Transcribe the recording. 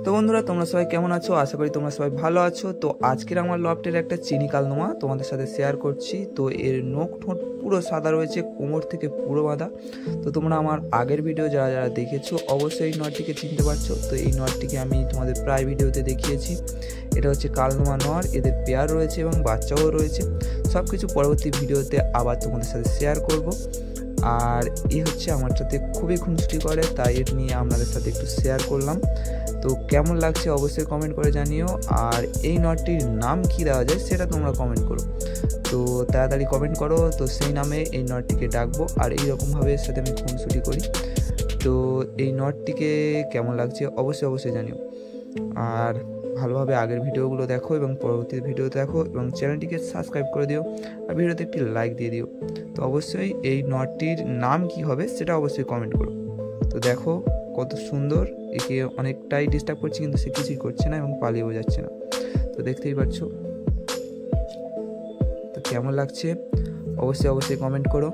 তো বন্ধুরা, তোমরা সবাই কেমন আছো? আশা করি তোমরা সবাই ভালো আছো। তো আজকের আমার লফটের একটা চিনি কালনোয়া তোমাদের সাথে শেয়ার করছি। তো এর নখ ঠোঁট পুরো সাদা রয়েছে, কোমর থেকে পুরো বাঁধা। তো তোমরা আমার আগের ভিডিও যারা যারা দেখেছো অবশ্যই এই নটটিকে চিনতে পারছো। তো এই নটটিকে আমি তোমাদের প্রায় ভিডিওতে দেখিয়েছি। এটা হচ্ছে কালনোয়া নর, এদের পেয়ার রয়েছে এবং বাচ্চাও রয়েছে। সব কিছু পরবর্তী ভিডিওতে আবার তোমাদের সাথে শেয়ার করব। আর এই হচ্ছে আমার সাথে খুবই খুনসুটি করে, তাই এর নিয়ে আপনাদের সাথে একটু শেয়ার করলাম। তো কেমন লাগছে অবশ্যই কমেন্ট করে জানিও। আর এই নটটির নাম কি দেওয়া যায় সেটা তোমরা কমেন্ট করো। তো তাড়াতাড়ি কমেন্ট করো, তো সেই নামে এই নটটিকে ডাকবো। আর এইরকমভাবে এর সাথে আমি খুনসুটি করি। তো এই নটটিকে কেমন লাগছে অবশ্যই জানিও। আর ভালোভাবে আগের ভিডিওগুলো দেখো এবং পরবর্তী ভিডিও দেখো এবং চ্যানেলটিকে সাবস্ক্রাইব করে দিও আর ভিডিওতে একটি লাইক দিয়ে দিও। তো অবশ্যই এই নটটির নাম কি হবে সেটা অবশ্যই কমেন্ট করো। তো দেখো কত সুন্দর, একে অনেকটাই ডিস্টার্ব করছে কিন্তু সে কিছুই করছে না এবং পালিয়েও যাচ্ছে না। তো দেখতেই পাচ্ছ। তো কেমন লাগছে অবশ্যই কমেন্ট করো।